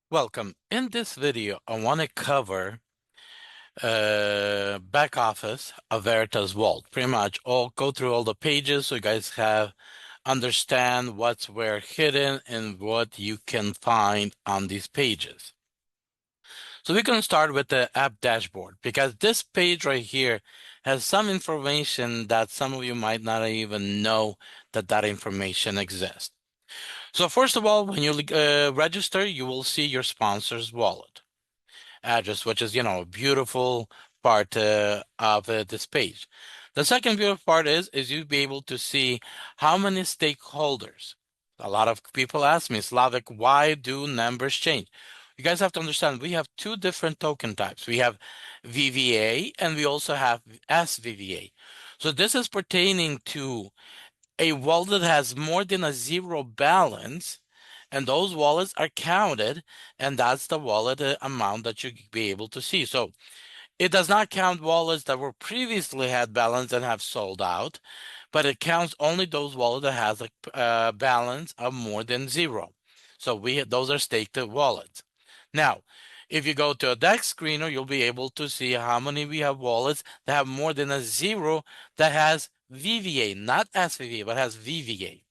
Welcome. In this video, I want to cover back office of Veritas Vault. Pretty much all go through all the pages so you guys have understand what's where hidden and what you can find on these pages. So we're going to start with the app dashboard because this page right here has some information that some of you might not even know that that information exists. So first of all, when you register, you will see your sponsor's wallet address, which is, a beautiful part of this page. The second beautiful part is you'll be able to see how many stakeholders. A lot of people ask me, Slavic, why do numbers change? You guys have to understand, we have two different token types. We have VVA and we also have SVVA. So this is pertaining to a wallet that has more than a zero balance, and those wallets are counted, and that's the wallet amount that you be able to see. So it does not count wallets that were previously had balance and have sold out, but it counts only those wallets that has a balance of more than zero. So those are staked wallets. Now, if you go to a DEX screener, you'll be able to see how many we have wallets that have more than a zero that has VVA, not SVVA, but has VVA.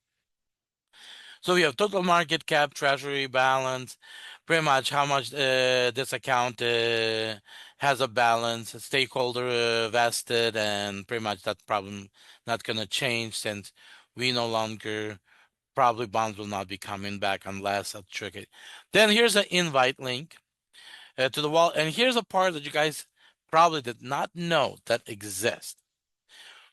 So we have total market cap, treasury balance, pretty much how much this account has a balance, stakeholder vested, and pretty much that problem not going to change since we no longer, probably bonds will not be coming back unless a trick. Then here's an invite link to the wall. And here's a part that you guys probably did not know that exists.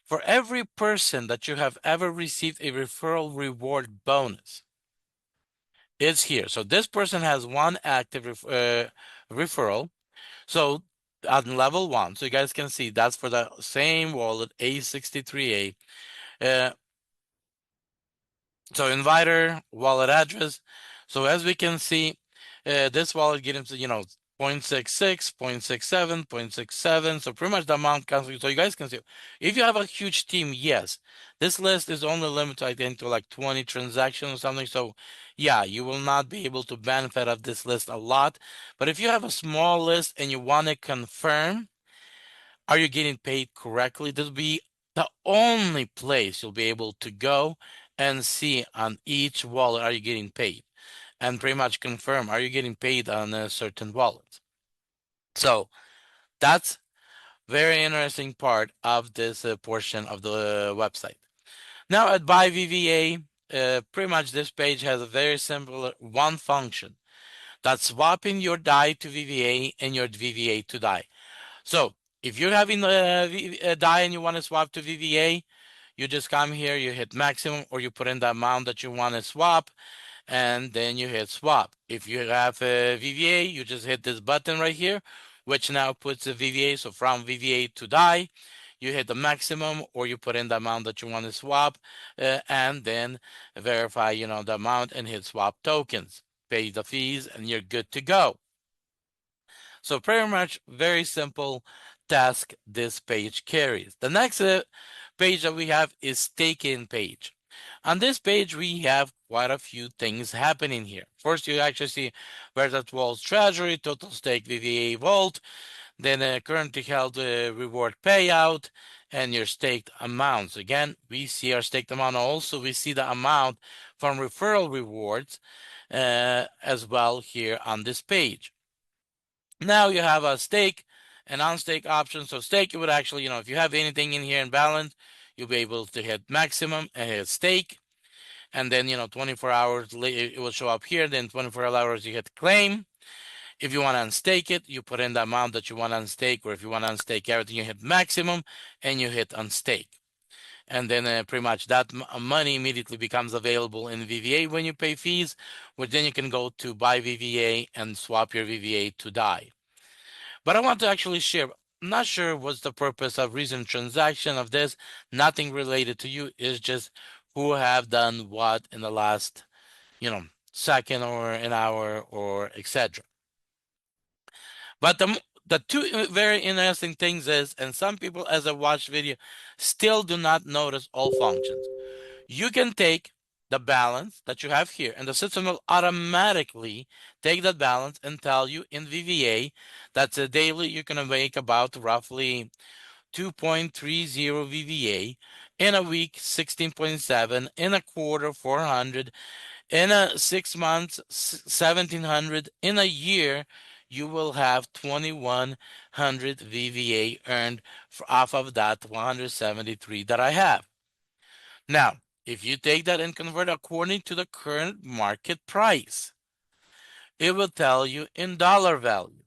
For every person that you have ever received a referral reward bonus, it's here. So this person has one active referral. So on level 1, so you guys can see that's for the same wallet, A63A. So inviter, wallet address. So as we can see, this wallet getting to, 0.66, 0.67, 0.67. So pretty much the amount comes. So you guys can see, if you have a huge team, yes, this list is only limited, I think, to like 20 transactions or something. So yeah, you will not be able to benefit of this list a lot. But if you have a small list and you want to confirm, are you getting paid correctly? This will be the only place you'll be able to go and see on each wallet, are you getting paid? And pretty much confirm, are you getting paid on a certain wallet? So that's very interesting part of this portion of the website. Now at Buy VVA, pretty much this page has a very simple one function. That's swapping your DAI to VVA and your VVA to DAI. So if you're having a DAI and you want to swap to VVA, you just come here, you hit maximum, or you put in the amount that you want to swap, and then you hit swap. If you have a VVA, you just hit this button right here, which now puts the VVA. So from VVA to DAI, you hit the maximum, or you put in the amount that you want to swap, and then verify, the amount and hit swap tokens. Pay the fees, and you're good to go. So pretty much very simple task this page carries. The next page that we have is stake-in page. On this page, we have quite a few things happening here. First, you actually see Veritas Vault Treasury, total stake VVA Vault, then currently held reward payout, and your staked amounts. Again, we see our staked amount. Also, we see the amount from referral rewards as well here on this page. Now you have a stake and unstake option. So stake, you would actually, if you have anything in here in balance, you'll be able to hit maximum and hit stake. And then, 24 hours later, it will show up here. Then 24 hours, you hit claim. If you want to unstake it, you put in the amount that you want to unstake, or if you want to unstake everything, you hit maximum and you hit unstake. And then pretty much that money immediately becomes available in VVA when you pay fees, which then you can go to buy VVA and swap your VVA to DAI. But I want to actually share, I'm not sure what's the purpose of recent transaction of this, nothing related to you, it's just who have done what in the last, second or an hour or etc. But the two very interesting things is, and some people as I watch video still do not notice all functions. You can take the balance that you have here, and the system will automatically take that balance and tell you in VVA that's a daily you're gonna make about roughly 2.30 VVA, in a week 16.7, in a quarter 400, in a 6 months 1700, in a year you will have 2100 VVA earned off of that 173 that I have. Now, if you take that and convert according to the current market price, it will tell you in dollar value.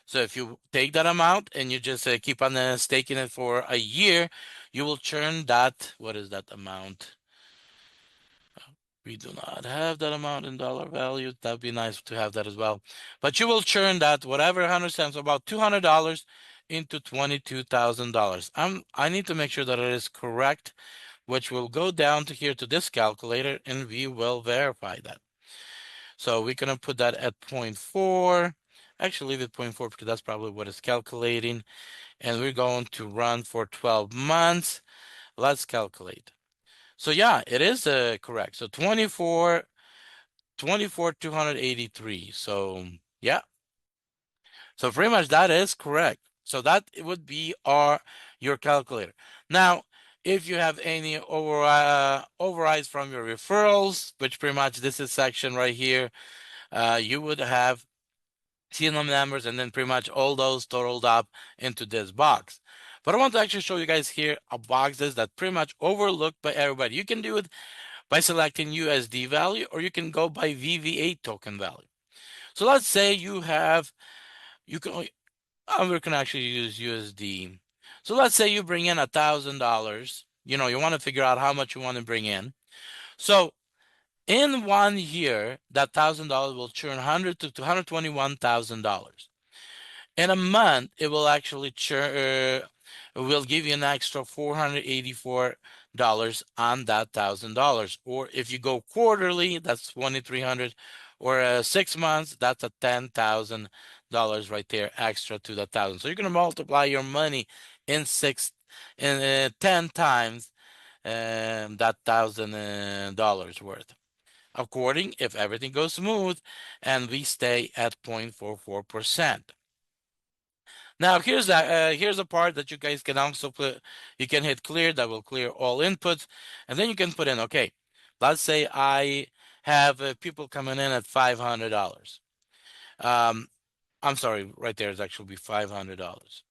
So if you take that amount and you just keep on staking it for a year, you will churn that. What is that amount? We do not have that amount in dollar value. That'd be nice to have that as well. But you will churn that whatever 100 cents, about $200 into $22,000. I need to make sure that it is correct, which will go down to here to this calculator and we will verify that. So we're gonna put that at 0.4. Actually leave it 0.4 because that's probably what it's calculating. And we're going to run for 12 months. Let's calculate. So yeah, it is correct. So 283. So yeah. So pretty much that is correct. So that would be your calculator. Now, if you have any overrides from your referrals, which pretty much this is section right here, you would have seen them numbers and then pretty much all those totaled up into this box. But I want to actually show you guys here a boxes that pretty much overlooked by everybody. You can do it by selecting USD value, or you can go by VVA token value. So let's say you have, we can actually use USD. So let's say you bring in $1,000. You want to figure out how much you want to bring in. So in 1 year, that $1,000 will churn $100 to $221,000. In a month, it will actually will give you an extra $484 on that $1,000. Or if you go quarterly, that's $2,300. Or 6 months, that's a $10,000 right there extra to the 1,000. So you're gonna multiply your money in 10 times that $1,000 worth. According if everything goes smooth and we stay at 0.44%. Now here's a part that you guys can also put. You can hit clear. That will clear all inputs, and then you can put in. Okay, let's say I have people coming in at $500. I'm sorry, right there is actually be $500.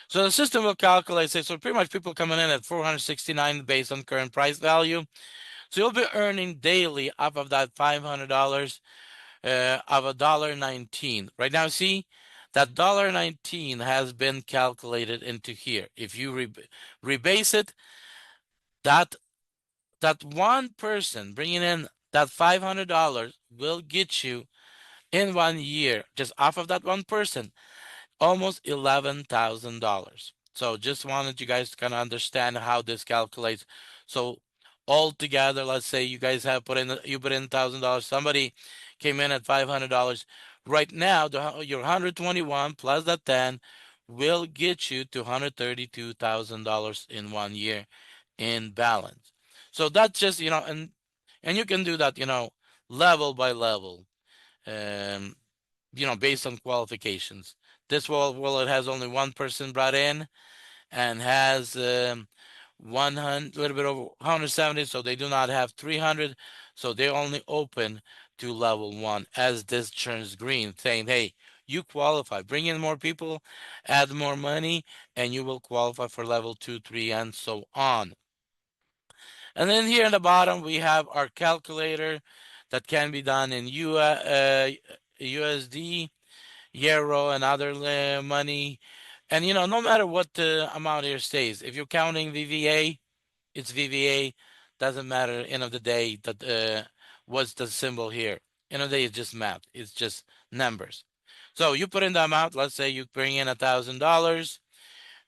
So the system will calculate. Say so pretty much people coming in at 469 based on current price value. So you'll be earning daily off of that $500 of $1.19. Right now, see that $1.19 has been calculated into here. If you rebase it, that one person bringing in that $500 will get you in 1 year, just off of that one person, almost $11,000. So just wanted you guys to kind of understand how this calculates. So altogether, let's say you guys have put in $1,000. Somebody came in at $500. Right now, your 121 plus that 10 will get you to $132,000 in 1 year in balance. So that's just and you can do that level by level, um, based on qualifications. This wallet has only one person brought in and has 100, little bit over 170, so they do not have 300, so they only open to level 1 as this turns green, saying, hey, you qualify. Bring in more people, add more money, and you will qualify for level 2, 3, and so on. And then here in the bottom, we have our calculator that can be done in USD, euro, and other money. And no matter what the amount here stays, if you're counting VVA, it's VVA. Doesn't matter. End of the day, that what's the symbol here? End of the day, it's just math. It's just numbers. So you put in the amount. Let's say you bring in $1,000.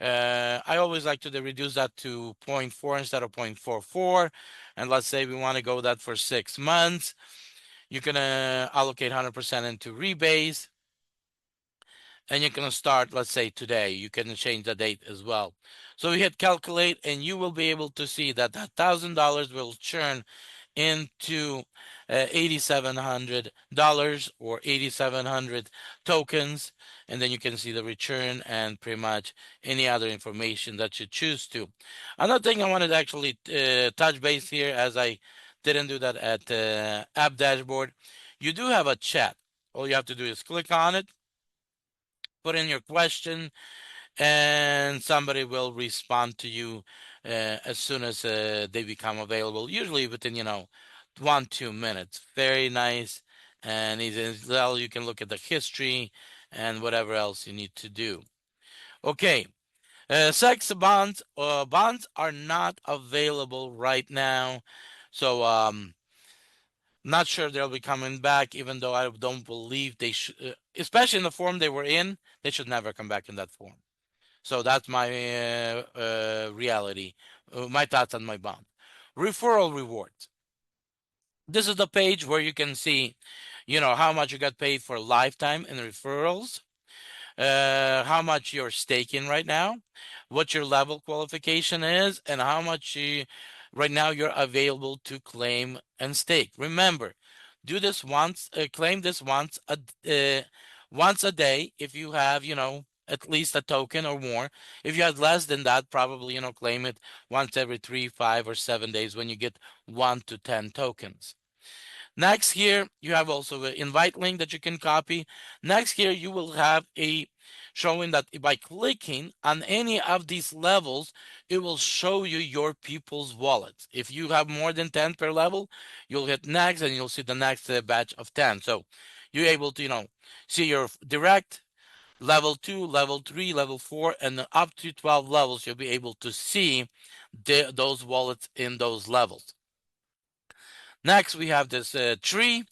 I always like to reduce that to 0.4 instead of 0.44. And let's say we want to go that for 6 months. You can allocate 100% into rebase. And you're going to start, let's say today. You can change the date as well. So we hit calculate and you will be able to see that $1,000 will churn into $8,700 or 8,700 tokens, and then you can see the return and pretty much any other information that you choose to. Another thing I wanted to actually touch base here, as I didn't do that at app dashboard, you do have a chat. All you have to do is click on it, put in your question, and somebody will respond to you as soon as they become available, usually within 1-2 minutes. Very nice and easy as well. You can look at the history and whatever else you need to do. Okay. Sex bonds are not available right now, so not sure they'll be coming back, even though I don't believe they should, especially in the form they were in. They should never come back in that form. So that's my reality, my thoughts on my bond. Referral rewards. This is the page where you can see, how much you got paid for lifetime in referrals, how much you're staking right now, what your level qualification is, and how much right now you're available to claim and stake. Remember, do this once, claim this once a day if you have, at least a token or more. If you have less than that, probably, claim it once every 3, 5, or 7 days when you get 1 to 10 tokens. Next here, you have also an invite link that you can copy. Next here, you will have a showing that by clicking on any of these levels, it will show you your people's wallets. If you have more than 10 per level, you'll hit next and you'll see the next batch of 10. So you're able to, see your direct, level 2, level 3, level 4, and up to 12 levels, you'll be able to see those wallets in those levels. Next, we have this tree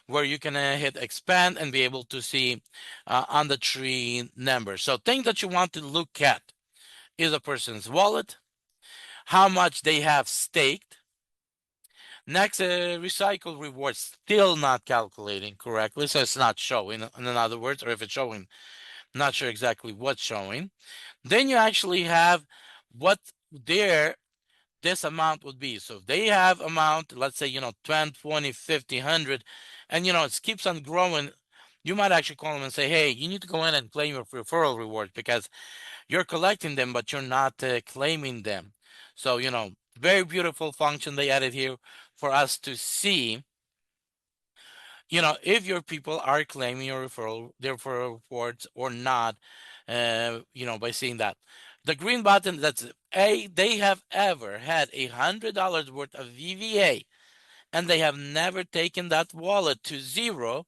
where you can hit expand and be able to see on the tree number. So things that you want to look at is a person's wallet, how much they have staked. Next, recycle rewards still not calculating correctly, so it's not showing, in other words, or if it's showing, not sure exactly what's showing. Then you actually have what this amount would be. So if they have amount, let's say, 10, 20, 50, 100, and, it keeps on growing, you might actually call them and say, hey, you need to go in and claim your referral rewards because you're collecting them, but you're not claiming them. So, very beautiful function they added here for us to see, if your people are claiming your their referral rewards or not, by seeing that. The green button, that's they have ever had $100 worth of VVA and they have never taken that wallet to zero,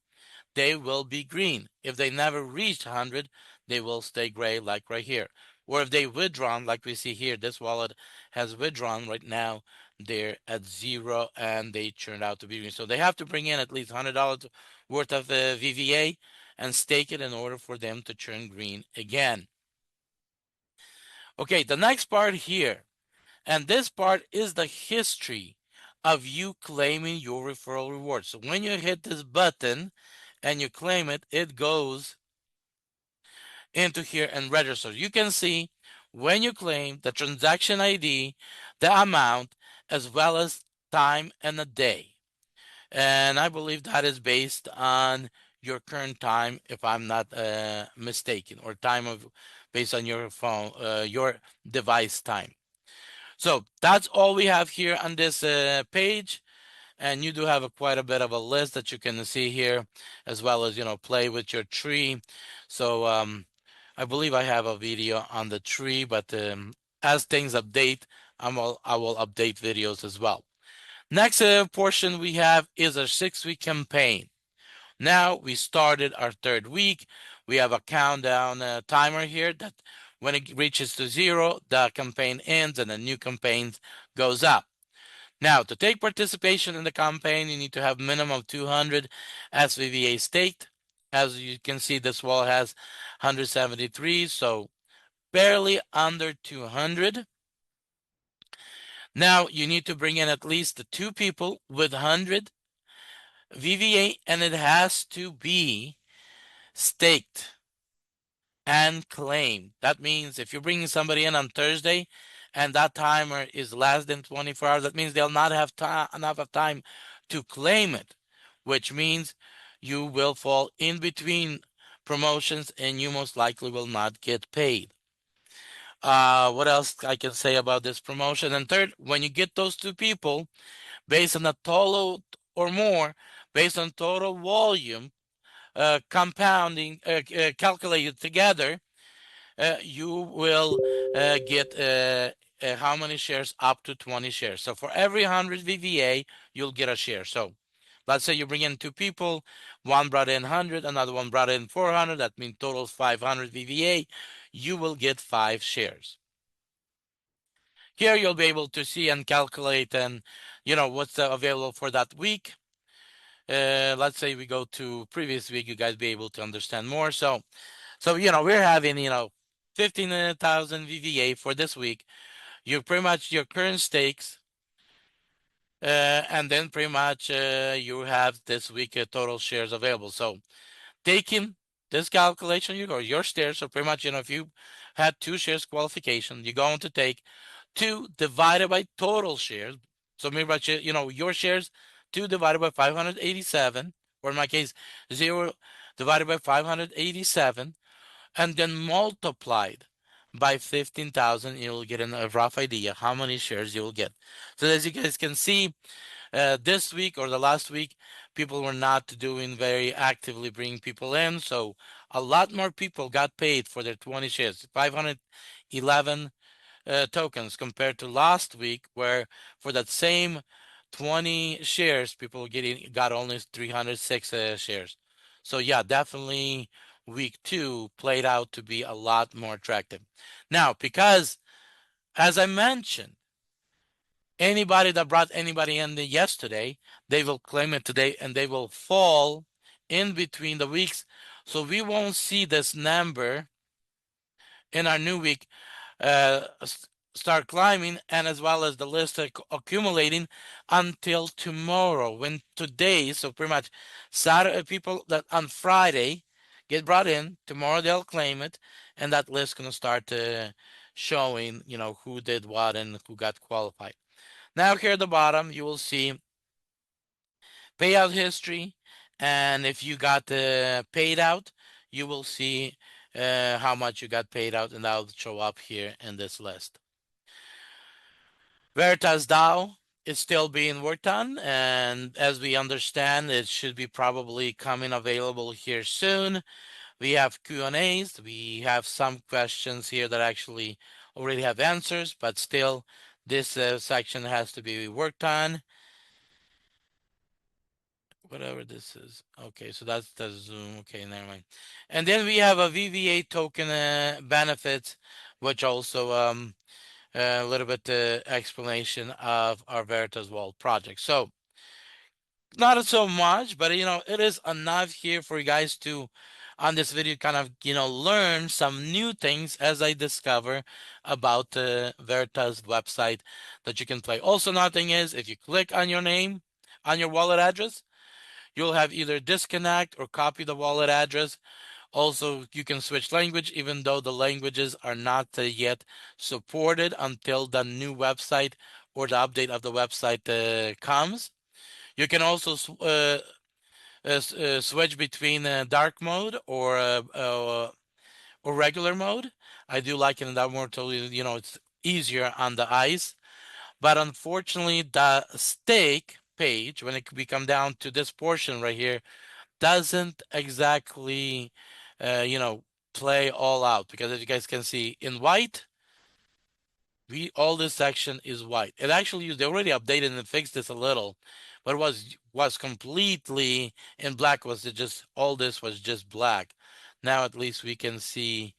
they will be green. If they never reached 100, they will stay gray, like right here. Or if they withdrawn, like we see here, this wallet has withdrawn right now. They're at zero and they turned out to be green. So they have to bring in at least $100 worth of VVA and stake it in order for them to turn green again. Okay, the next part here, and this part is the history of you claiming your referral reward. So when you hit this button and you claim it, it goes into here and register. You can see when you claim the transaction ID, the amount, as well as time and a day. And I believe that is based on your current time, if I'm not mistaken, or time of based on your phone, your device time. So that's all we have here on this page. And you do have quite a bit of a list that you can see here, as well as, play with your tree. So I believe I have a video on the tree, but as things update, I will update videos as well. Next portion we have is a 6-week campaign. Now we started our 3rd week. We have a countdown timer here that when it reaches to 0, the campaign ends and a new campaign goes up. Now, to take participation in the campaign, you need to have minimum of 200 SVVA staked. As you can see, this wall has 173, so barely under 200. Now, you need to bring in at least 2 people with 100 VVA, and it has to be staked and claimed. That means if you're bringing somebody in on Thursday and that timer is less than 24 hours, that means they'll not have enough of time to claim it, which means you will fall in between promotions and you most likely will not get paid. What else I can say about this promotion? And third, when you get those two people, based on the total or more, based on total volume, compounding, calculated together, you will get how many shares? Up to 20 shares. So for every 100 VVA, you'll get a share. So let's say you bring in two people, one brought in 100, another one brought in 400. That means total 500 VVA. You will get 5 shares. Here you'll be able to see and calculate and what's available for that week. Let's say we go to previous week, you guys be able to understand more. So we're having 15,000 VVA for this week. You pretty much your current stakes, and then pretty much you have this week total shares available. So taking this calculation, you go your shares. So pretty much if you had 2 shares qualification, you're going to take 2 divided by total shares. So maybe about your shares 2 divided by 587, or in my case 0 divided by 587, and then multiplied by 15,000, you'll get a rough idea how many shares you'll get. So as you guys can see, this week or the last week, people were not doing very actively bringing people in. So a lot more people got paid for their 20 shares, 511 tokens compared to last week, where for that same 20 shares, people got only 306 shares. So yeah, definitely week 2 played out to be a lot more attractive. Now, because as I mentioned, anybody that brought anybody in yesterday, they will claim it today and they will fall in between the weeks. So we won't see this number in our new week start climbing, and as well as the list accumulating until tomorrow, when today, so pretty much Saturday, people that on Friday get brought in, tomorrow they'll claim it, and that list gonna start showing who did what and who got qualified. Now here at the bottom you will see payout history, and if you got paid out, you will see how much you got paid out, and that will show up here in this list. Veritas DAO is still being worked on, and as we understand, it should be probably coming available here soon. We have Q&As. We have some questions here that actually already have answers, but still this section has to be worked on. Whatever this is. Okay, so that's the Zoom. Okay, never mind. And then we have a VVA token benefits, which also a little bit explanation of our Veritas Vault project. So not so much, but it is enough here for you guys to on this video kind of learn some new things as I discover about the Veritas website that you can play. Also, another thing is if you click on your name on your wallet address, you'll have either disconnect or copy the wallet address. Also, you can switch language, even though the languages are not yet supported until the new website or the update of the website comes. You can also switch between dark mode or regular mode. I do like it in that more totally, it's easier on the eyes. But unfortunately, the stake page, when we come down to this portion right here, doesn't exactly, play all out, because as you guys can see in white, all this section is white. It actually they already updated and fixed this a little, but it was completely in black. Was it just all this was just black? Now at least we can see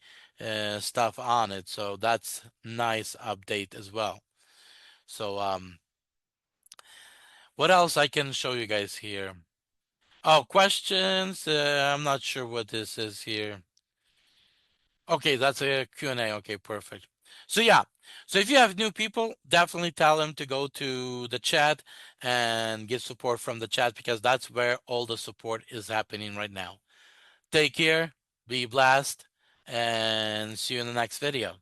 stuff on it, so that's nice update as well. So what else I can show you guys here? Oh, questions. I'm not sure what this is here. Okay, that's a Q&A. Okay, perfect. So yeah, so if you have new people, definitely tell them to go to the chat and get support from the chat, because that's where all the support is happening right now. Take care, be blessed, and see you in the next video.